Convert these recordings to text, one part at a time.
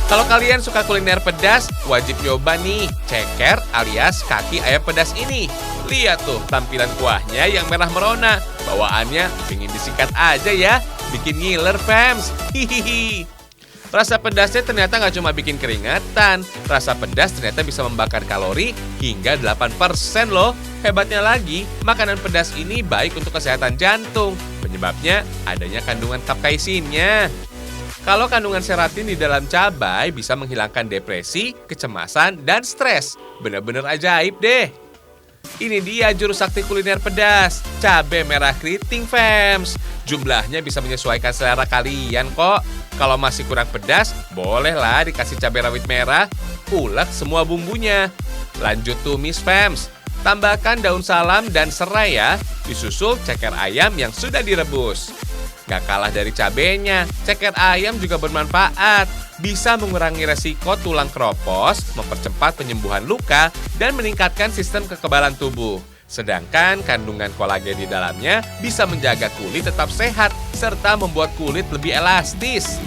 Kalau kalian suka kuliner pedas, wajib nyoba nih ceker alias kaki ayam pedas ini. Lihat tuh tampilan kuahnya yang merah merona. Bawaannya pengen disikat aja ya, bikin ngiler fams. Hihihi. Rasa pedasnya ternyata nggak cuma bikin keringatan. Rasa pedas ternyata bisa membakar kalori hingga 8% loh. Hebatnya lagi, makanan pedas ini baik untuk kesehatan jantung. Penyebabnya adanya kandungan kapsaisinnya. Kalau kandungan seratin di dalam cabai bisa menghilangkan depresi, kecemasan, dan stres. Bener-bener ajaib deh. Ini dia juru sakti kuliner pedas, cabai merah keriting fams. Jumlahnya bisa menyesuaikan selera kalian kok. Kalau masih kurang pedas, bolehlah dikasih cabai rawit merah. Ulek semua bumbunya. Lanjut tumis fams. Tambahkan daun salam dan serai ya. Disusul ceker ayam yang sudah direbus. Gak kalah dari cabenya, ceker ayam juga bermanfaat. Bisa mengurangi resiko tulang keropos, mempercepat penyembuhan luka, dan meningkatkan sistem kekebalan tubuh. Sedangkan kandungan kolagen di dalamnya bisa menjaga kulit tetap sehat, serta membuat kulit lebih elastis.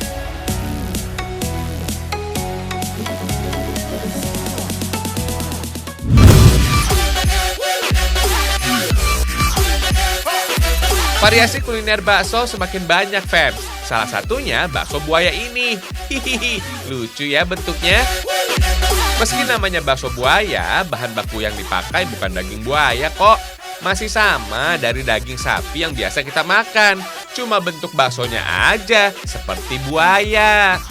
Variasi kuliner bakso semakin banyak, fams. Salah satunya bakso buaya ini. Hihihi, lucu ya bentuknya. Meski namanya bakso buaya, bahan baku yang dipakai bukan daging buaya kok. Masih sama dari daging sapi yang biasa kita makan. Cuma bentuk baksonya aja seperti buaya.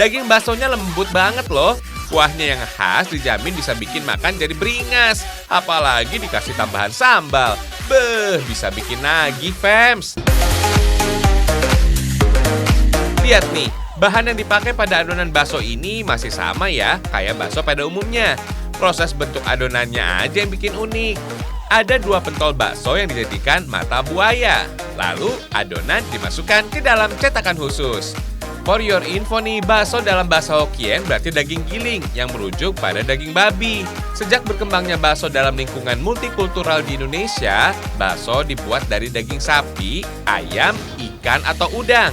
Daging baksonya lembut banget loh. Kuahnya yang khas dijamin bisa bikin makan jadi beringas. Apalagi dikasih tambahan sambal. Beuh, bisa bikin nagih, fams. Lihat nih, bahan yang dipakai pada adonan bakso ini masih sama ya, kayak bakso pada umumnya. Proses bentuk adonannya aja yang bikin unik. Ada 2 pentol bakso yang dijadikan mata buaya. Lalu adonan dimasukkan ke dalam cetakan khusus. For your info nih, bakso dalam bahasa Hokkien berarti daging giling yang merujuk pada daging babi. Sejak berkembangnya bakso dalam lingkungan multikultural di Indonesia, bakso dibuat dari daging sapi, ayam, ikan, atau udang.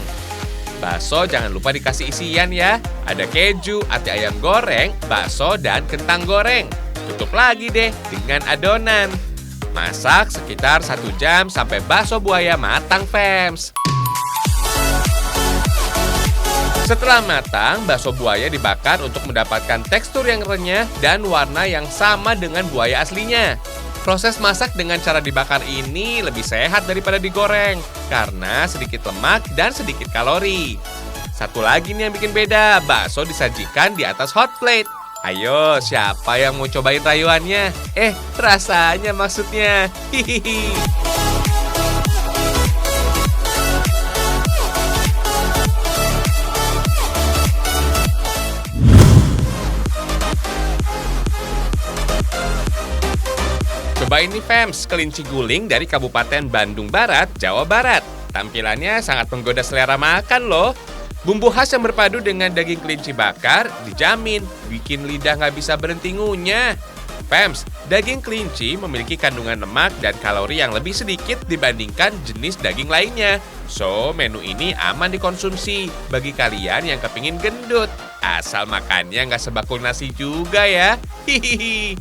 Bakso jangan lupa dikasih isian ya. Ada keju, ati ayam goreng, bakso, dan kentang goreng. Tutup lagi deh dengan adonan. Masak sekitar 1 jam sampai bakso buaya matang, fams. Setelah matang, bakso buaya dibakar untuk mendapatkan tekstur yang renyah dan warna yang sama dengan buaya aslinya. Proses masak dengan cara dibakar ini lebih sehat daripada digoreng, karena sedikit lemak dan sedikit kalori. Satu lagi nih yang bikin beda, bakso disajikan di atas hot plate. Ayo, siapa yang mau cobain rayuannya? Rasanya maksudnya. Hihihi. Cobain nih fams, kelinci guling dari Kabupaten Bandung Barat, Jawa Barat. Tampilannya sangat menggoda selera makan loh. Bumbu khas yang berpadu dengan daging kelinci bakar dijamin bikin lidah nggak bisa berhenti ngunyah. Fams, daging kelinci memiliki kandungan lemak dan kalori yang lebih sedikit dibandingkan jenis daging lainnya. So, menu ini aman dikonsumsi bagi kalian yang kepingin gendut. Asal makannya nggak sebakul nasi juga ya. Hihihi.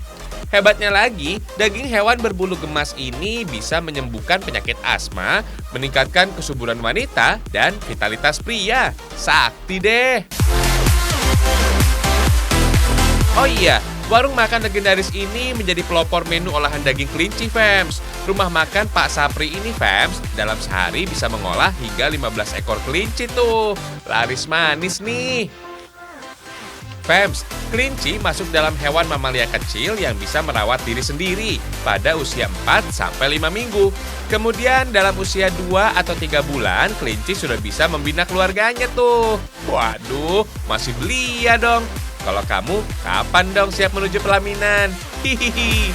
Hebatnya lagi, daging hewan berbulu gemas ini bisa menyembuhkan penyakit asma, meningkatkan kesuburan wanita, dan vitalitas pria. Sakti deh! Oh iya, warung makan legendaris ini menjadi pelopor menu olahan daging kelinci, fams. Rumah makan Pak Sapri ini, fams, dalam sehari bisa mengolah hingga 15 ekor kelinci tuh. Laris manis nih! Fams, kelinci masuk dalam hewan mamalia kecil yang bisa merawat diri sendiri pada usia 4-5 minggu. Kemudian dalam usia 2 atau 3 bulan, kelinci sudah bisa membina keluarganya tuh. Waduh, masih belia dong. Kalau kamu, kapan dong siap menuju pelaminan? Hihihi.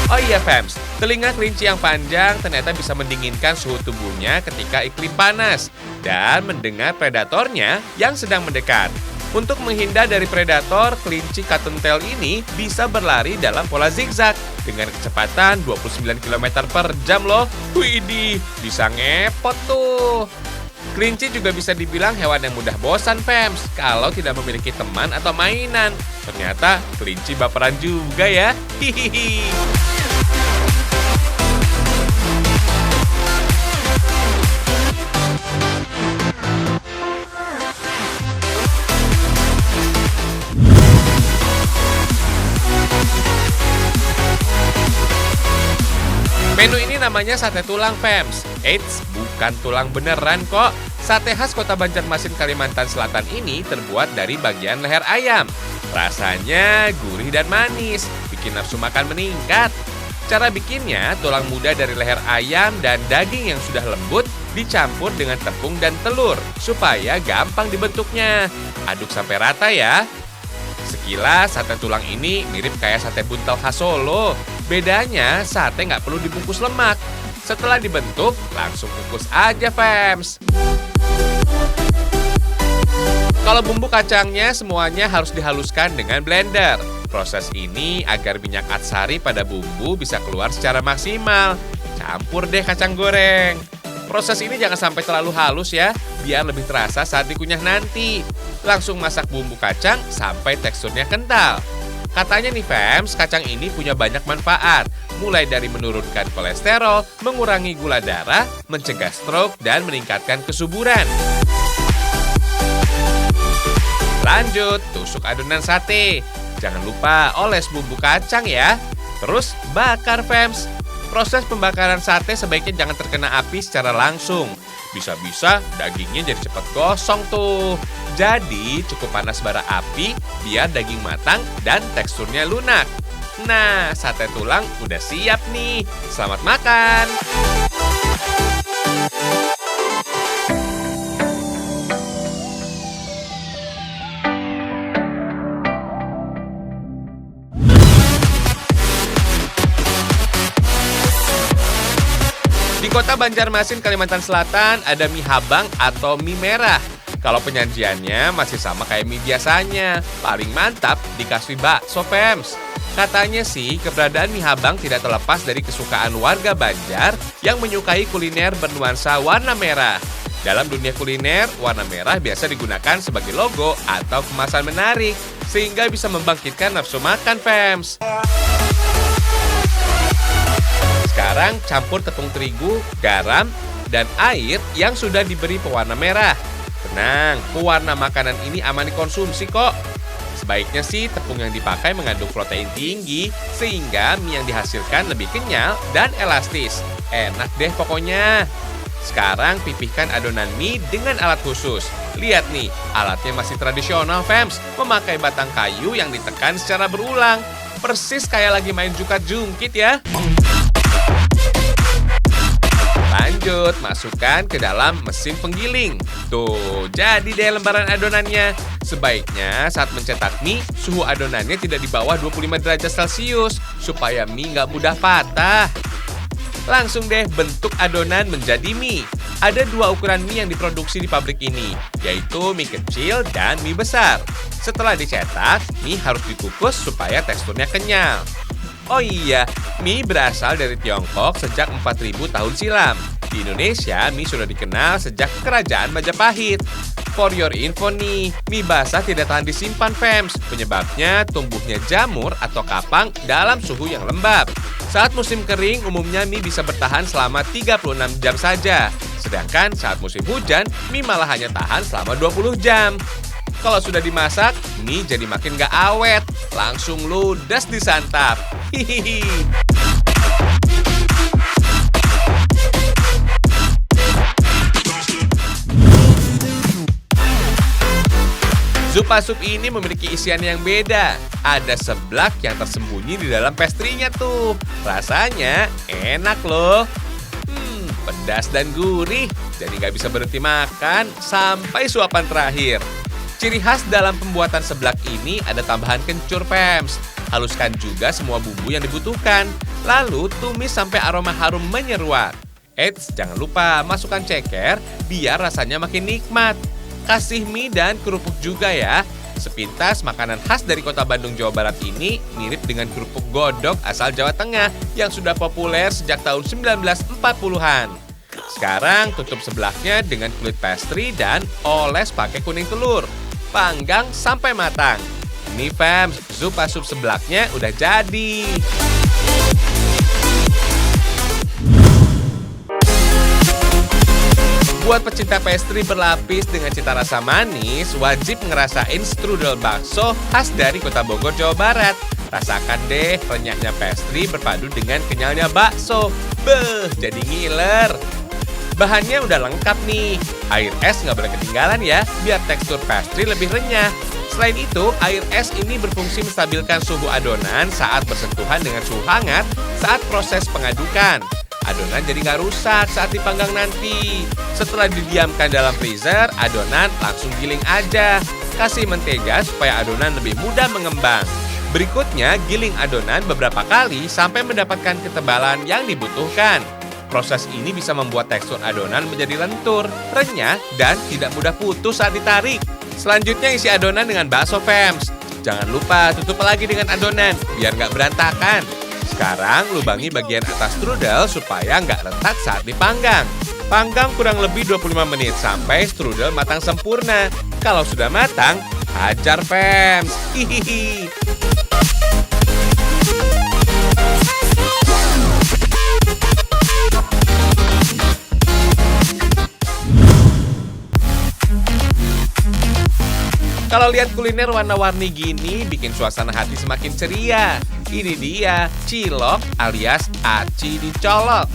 Oh iya fams, telinga kelinci yang panjang ternyata bisa mendinginkan suhu tubuhnya ketika iklim panas dan mendengar predatornya yang sedang mendekat. Untuk menghindar dari predator, kelinci cottontail ini bisa berlari dalam pola zigzag dengan kecepatan 29 km per jam loh. Widih, bisa ngepot tuh. Kelinci juga bisa dibilang hewan yang mudah bosan, Fems, kalau tidak memiliki teman atau mainan. Ternyata kelinci baperan juga ya. Hihihi. Menu ini namanya sate tulang, Fems. Eits, bukan tulang beneran kok. Sate khas Kota Banjarmasin, Kalimantan Selatan ini terbuat dari bagian leher ayam. Rasanya gurih dan manis, bikin nafsu makan meningkat. Cara bikinnya, tulang muda dari leher ayam dan daging yang sudah lembut dicampur dengan tepung dan telur supaya gampang dibentuknya. Aduk sampai rata ya. Sekilas sate tulang ini mirip kayak sate buntel khas Solo. Bedanya sate nggak perlu dibungkus lemak. Setelah dibentuk, langsung kukus aja, Fems. Kalau bumbu kacangnya semuanya harus dihaluskan dengan blender. Proses ini agar minyak atsari pada bumbu bisa keluar secara maksimal. Campur deh kacang goreng. Proses ini jangan sampai terlalu halus ya, biar lebih terasa saat dikunyah nanti. Langsung masak bumbu kacang sampai teksturnya kental. Katanya nih, Fems, kacang ini punya banyak manfaat. Mulai dari menurunkan kolesterol, mengurangi gula darah, mencegah stroke, dan meningkatkan kesuburan. Lanjut, tusuk adonan sate. Jangan lupa oles bumbu kacang ya. Terus bakar, Fems. Proses pembakaran sate sebaiknya jangan terkena api secara langsung. Bisa-bisa dagingnya jadi cepat gosong tuh. Jadi cukup panas bara api biar daging matang dan teksturnya lunak. Nah, sate tulang udah siap nih. Selamat makan! Di Kota Banjarmasin, Kalimantan Selatan ada mie habang atau mie merah. Kalau penyajiannya masih sama kayak mie biasanya, paling mantap dikasih bakso, Fems. Katanya sih keberadaan mie habang tidak terlepas dari kesukaan warga Banjar yang menyukai kuliner bernuansa warna merah. Dalam dunia kuliner, warna merah biasa digunakan sebagai logo atau kemasan menarik, sehingga bisa membangkitkan nafsu makan, Fems. Sekarang campur tepung terigu, garam, dan air yang sudah diberi pewarna merah. Tenang, pewarna makanan ini aman dikonsumsi kok. Sebaiknya sih tepung yang dipakai mengandung protein tinggi sehingga mie yang dihasilkan lebih kenyal dan elastis. Enak deh pokoknya. Sekarang pipihkan adonan mie dengan alat khusus. Lihat nih, alatnya masih tradisional, Fems. Memakai batang kayu yang ditekan secara berulang. Persis kayak lagi main jukat jungkit ya. Lanjut, masukkan ke dalam mesin penggiling. Tuh, jadi deh lembaran adonannya. Sebaiknya saat mencetak mie, suhu adonannya tidak di bawah 25 derajat Celcius, supaya mie nggak mudah patah. Langsung deh bentuk adonan menjadi mie. Ada dua ukuran mie yang diproduksi di pabrik ini, yaitu mie kecil dan mie besar. Setelah dicetak, mie harus dikukus supaya teksturnya kenyal. Oh iya, mie berasal dari Tiongkok sejak 4000 tahun silam. Di Indonesia, mie sudah dikenal sejak Kerajaan Majapahit. For your info nih, mie basah tidak tahan disimpan, Fems. Penyebabnya tumbuhnya jamur atau kapang dalam suhu yang lembab. Saat musim kering, umumnya mie bisa bertahan selama 36 jam saja. Sedangkan saat musim hujan, mie malah hanya tahan selama 20 jam. Kalau sudah dimasak, mie jadi makin gak awet. Langsung ludes disantap. Hihihi. Zupa sup ini memiliki isian yang beda. Ada seblak yang tersembunyi di dalam pastrinya tuh. Rasanya enak loh. Pedas dan gurih. Jadi gak bisa berhenti makan sampai suapan terakhir. Ciri khas dalam pembuatan seblak ini ada tambahan kencur, Fems. Haluskan juga semua bumbu yang dibutuhkan. Lalu tumis sampai aroma harum menyeruak. Eits, jangan lupa masukkan ceker biar rasanya makin nikmat. Kasih mie dan kerupuk juga ya. Sepintas makanan khas dari kota Bandung, Jawa Barat ini mirip dengan kerupuk godok asal Jawa Tengah yang sudah populer sejak tahun 1940-an. Sekarang tutup sebelahnya dengan kulit pastry dan oles pakai kuning telur. Panggang sampai matang. Ini fam, zupa sup seblaknya udah jadi. Buat pecinta pastry berlapis dengan cita rasa manis, wajib ngerasain strudel bakso khas dari Kota Bogor, Jawa Barat. Rasakan deh renyahnya pastry berpadu dengan kenyalnya bakso. Beuh, jadi ngiler. Bahannya udah lengkap nih. Air es nggak boleh ketinggalan ya, biar tekstur pastry lebih renyah. Selain itu, air es ini berfungsi menstabilkan suhu adonan saat bersentuhan dengan suhu hangat saat proses pengadukan. Adonan jadi nggak rusak saat dipanggang nanti. Setelah didiamkan dalam freezer, adonan langsung giling aja. Kasih mentega supaya adonan lebih mudah mengembang. Berikutnya, giling adonan beberapa kali sampai mendapatkan ketebalan yang dibutuhkan. Proses ini bisa membuat tekstur adonan menjadi lentur, renyah, dan tidak mudah putus saat ditarik. Selanjutnya isi adonan dengan bakso fams. Jangan lupa tutup lagi dengan adonan, biar nggak berantakan. Sekarang lubangi bagian atas strudel supaya nggak retak saat dipanggang. Panggang kurang lebih 25 menit sampai strudel matang sempurna. Kalau sudah matang, hajar fams. Hihihi. Kalau lihat kuliner warna-warni gini, bikin suasana hati semakin ceria. Ini dia, cilok alias aci dicolok.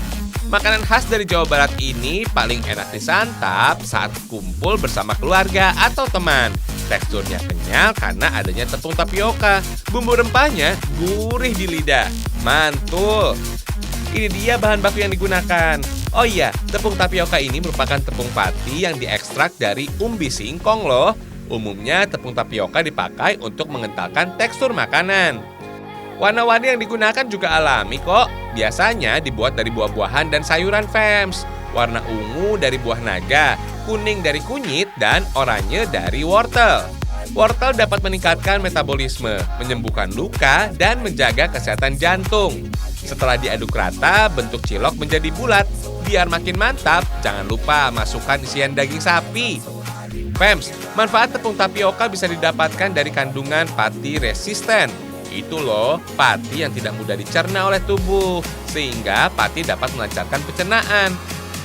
Makanan khas dari Jawa Barat ini paling enak disantap saat kumpul bersama keluarga atau teman. Teksturnya kenyal karena adanya tepung tapioka. Bumbu rempahnya gurih di lidah. Mantul! Ini dia bahan baku yang digunakan. Oh iya, tepung tapioka ini merupakan tepung pati yang diekstrak dari umbi singkong loh. Umumnya tepung tapioka dipakai untuk mengentalkan tekstur makanan. Warna-warni yang digunakan juga alami kok. Biasanya dibuat dari buah-buahan dan sayuran fams. Warna ungu dari buah naga, kuning dari kunyit, dan oranye dari wortel. Wortel dapat meningkatkan metabolisme, menyembuhkan luka, dan menjaga kesehatan jantung. Setelah diaduk rata, bentuk cilok menjadi bulat. Biar makin mantap, jangan lupa masukkan isian daging sapi. Fams, manfaat tepung tapioka bisa didapatkan dari kandungan pati resisten. Itu loh, pati yang tidak mudah dicerna oleh tubuh, sehingga pati dapat melancarkan pencernaan.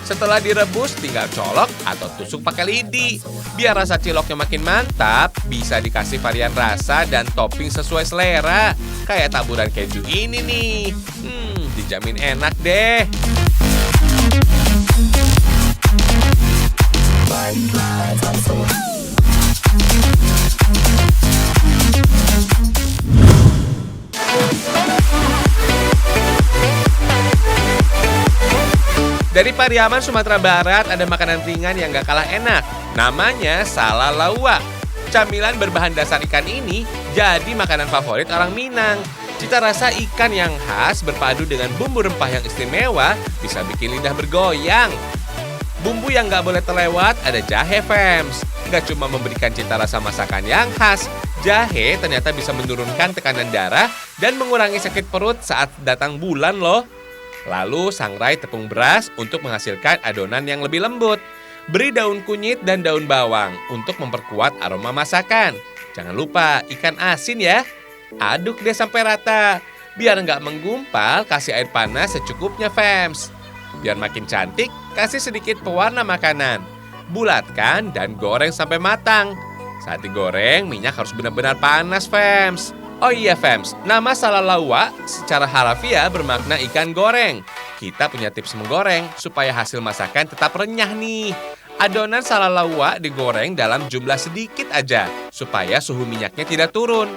Setelah direbus, tinggal colok atau tusuk pakai lidi. Biar rasa ciloknya makin mantap, bisa dikasih varian rasa dan topping sesuai selera. Kayak taburan keju ini nih. Dijamin enak deh. Dari Pariaman, Sumatera Barat ada makanan ringan yang gak kalah enak. Namanya salalaua. Camilan berbahan dasar ikan ini jadi makanan favorit orang Minang. Cita rasa ikan yang khas berpadu dengan bumbu rempah yang istimewa bisa bikin lidah bergoyang. Bumbu yang gak boleh terlewat ada jahe fams. Gak cuma memberikan cita rasa masakan yang khas, jahe ternyata bisa menurunkan tekanan darah dan mengurangi sakit perut saat datang bulan loh. Lalu sangrai tepung beras untuk menghasilkan adonan yang lebih lembut. Beri daun kunyit dan daun bawang untuk memperkuat aroma masakan. Jangan lupa ikan asin ya. Aduk deh sampai rata. Biar nggak menggumpal, kasih air panas secukupnya fams. Biar makin cantik, kasih sedikit pewarna makanan. Bulatkan dan goreng sampai matang. Saat digoreng, minyak harus benar-benar panas fams. Oh iya fams, nama salalaua secara harafiah bermakna ikan goreng. Kita punya tips menggoreng supaya hasil masakan tetap renyah nih. Adonan salalaua digoreng dalam jumlah sedikit aja supaya suhu minyaknya tidak turun.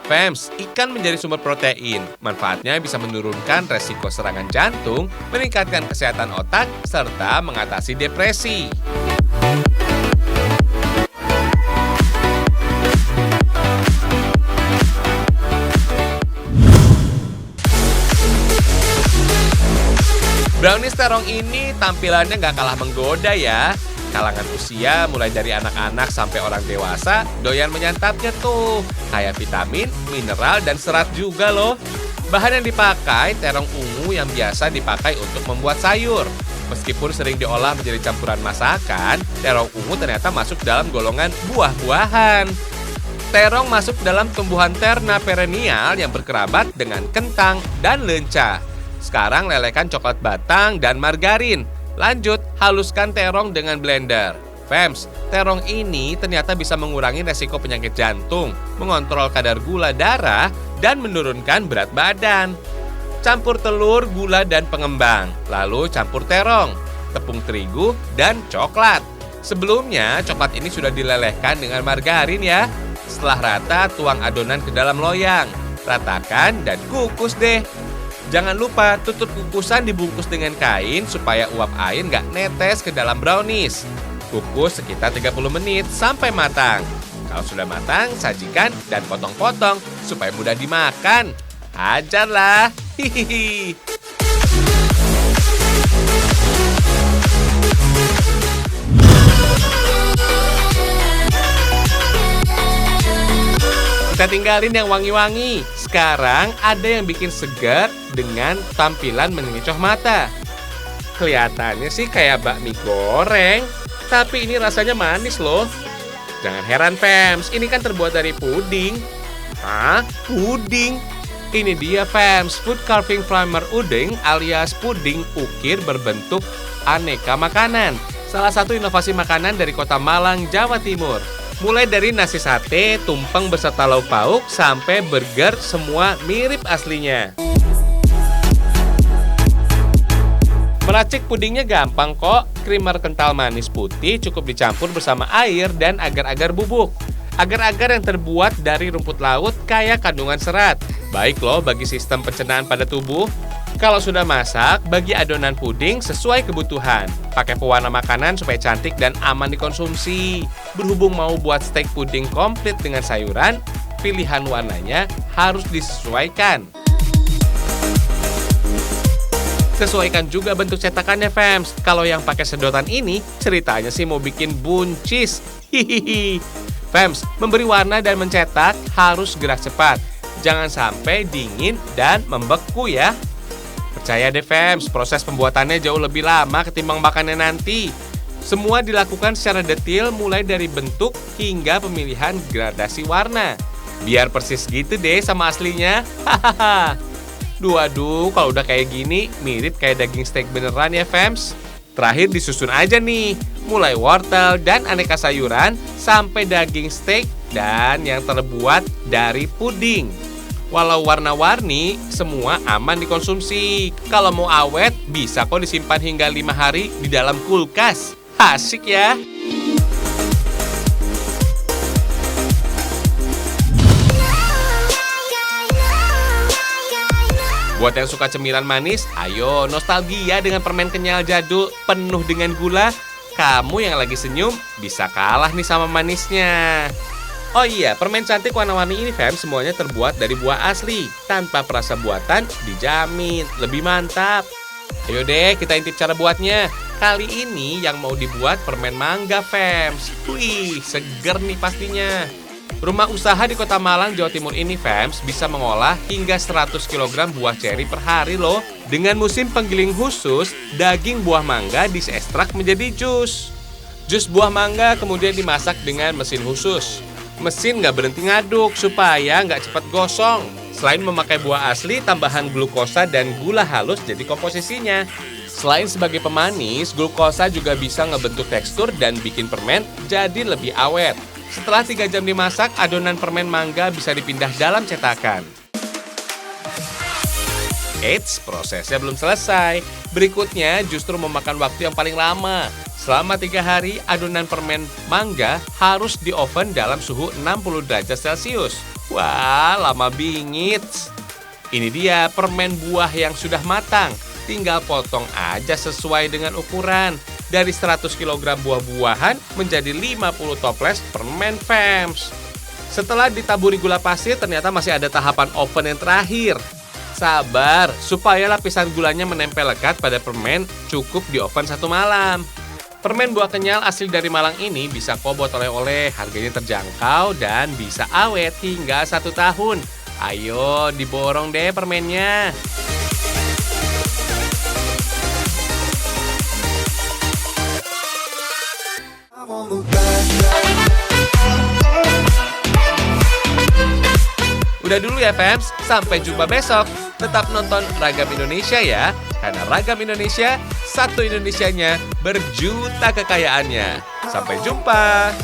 Fams, ikan menjadi sumber protein. Manfaatnya bisa menurunkan resiko serangan jantung, meningkatkan kesehatan otak, serta mengatasi depresi. Brownies terong ini tampilannya nggak kalah menggoda ya. Kalangan usia mulai dari anak-anak sampai orang dewasa doyan menyantapnya tuh. Kayak vitamin, mineral, dan serat juga loh. Bahan yang dipakai terong ungu yang biasa dipakai untuk membuat sayur. Meskipun sering diolah menjadi campuran masakan, terong ungu ternyata masuk dalam golongan buah-buahan. Terong masuk dalam tumbuhan terna perennial yang berkerabat dengan kentang dan lenca. Sekarang lelehkan coklat batang dan margarin. Lanjut, haluskan terong dengan blender. Fems, terong ini ternyata bisa mengurangi resiko penyakit jantung, mengontrol kadar gula darah, dan menurunkan berat badan. Campur telur, gula, dan pengembang. Lalu campur terong, tepung terigu, dan coklat. Sebelumnya, coklat ini sudah dilelehkan dengan margarin ya. Setelah rata, tuang adonan ke dalam loyang. Ratakan dan kukus deh. Jangan lupa tutup kukusan dibungkus dengan kain supaya uap air nggak netes ke dalam brownies. Kukus sekitar 30 menit sampai matang. Kalau sudah matang, sajikan dan potong-potong supaya mudah dimakan. Ajarlah. Hihihi. Kita tinggalin yang wangi-wangi. Sekarang ada yang bikin segar dengan tampilan mengecoh mata. Kelihatannya sih kayak bakmi goreng, tapi ini rasanya manis loh. Jangan heran, Fems, ini kan terbuat dari puding. Hah? Puding? Ini dia, Fems, food carving primer uding alias puding ukir berbentuk aneka makanan. Salah satu inovasi makanan dari kota Malang, Jawa Timur. Mulai dari nasi sate, tumpeng beserta lauk pauk, sampai burger, semua mirip aslinya. Meracik pudingnya gampang kok. Krimer kental manis putih cukup dicampur bersama air dan agar-agar bubuk. Agar-agar yang terbuat dari rumput laut kaya kandungan serat. Baik loh bagi sistem pencernaan pada tubuh. Kalau sudah masak, bagi adonan puding sesuai kebutuhan. Pakai pewarna makanan supaya cantik dan aman dikonsumsi. Berhubung mau buat steak puding komplit dengan sayuran, pilihan warnanya harus disesuaikan. Sesuaikan juga bentuk cetakannya, Fems. Kalau yang pakai sedotan ini, ceritanya sih mau bikin buncis. Hihihi. Fems, memberi warna dan mencetak harus gerak cepat. Jangan sampai dingin dan membeku ya. Percaya deh, Fems, proses pembuatannya jauh lebih lama ketimbang makannya nanti. Semua dilakukan secara detail mulai dari bentuk hingga pemilihan gradasi warna. Biar persis gitu deh sama aslinya. Hahaha. Duh, kalau udah kayak gini, mirip kayak daging steak beneran ya, Fems. Terakhir disusun aja nih, mulai wortel dan aneka sayuran, sampai daging steak dan yang terbuat dari puding. Walau warna-warni, semua aman dikonsumsi. Kalau mau awet, bisa kok disimpan hingga 5 hari di dalam kulkas. Asik ya! Buat yang suka cemilan manis, ayo nostalgia dengan permen kenyal jadul penuh dengan gula. Kamu yang lagi senyum bisa kalah nih sama manisnya. Oh iya, permen cantik warna-warni ini, Fem, semuanya terbuat dari buah asli. Tanpa perasa buatan, dijamin lebih mantap. Ayo deh, kita intip cara buatnya. Kali ini yang mau dibuat permen mangga, Fem. Wih, seger nih pastinya. Rumah usaha di kota Malang, Jawa Timur ini, Fems, bisa mengolah hingga 100 kg buah ceri per hari loh. Dengan musim penggiling khusus, daging buah mangga diekstrak menjadi jus. Jus buah mangga kemudian dimasak dengan mesin khusus. Mesin nggak berhenti ngaduk supaya nggak cepat gosong. Selain memakai buah asli, tambahan glukosa dan gula halus jadi komposisinya. Selain sebagai pemanis, glukosa juga bisa ngebentuk tekstur dan bikin permen jadi lebih awet. Setelah 3 jam dimasak, adonan permen mangga bisa dipindah dalam cetakan. Eits, prosesnya belum selesai. Berikutnya justru memakan waktu yang paling lama. Selama 3 hari, adonan permen mangga harus di oven dalam suhu 60 derajat Celcius. Wah, lama bingit. Ini dia permen buah yang sudah matang. Tinggal potong aja sesuai dengan ukuran. Dari 100 kg buah-buahan menjadi 50 toples permen, Fems. Setelah ditaburi gula pasir, ternyata masih ada tahapan oven yang terakhir. Sabar, supaya lapisan gulanya menempel lekat pada permen, cukup di oven 1 malam. Permen buah kenyal asli dari Malang ini bisa kok buat oleh-oleh, harganya terjangkau dan bisa awet hingga 1 tahun. Ayo, diborong deh permennya. Udah dulu ya fams, sampai jumpa besok. Tetap nonton Ragam Indonesia ya, karena Ragam Indonesia, satu Indonesianya berjuta kekayaannya. Sampai jumpa.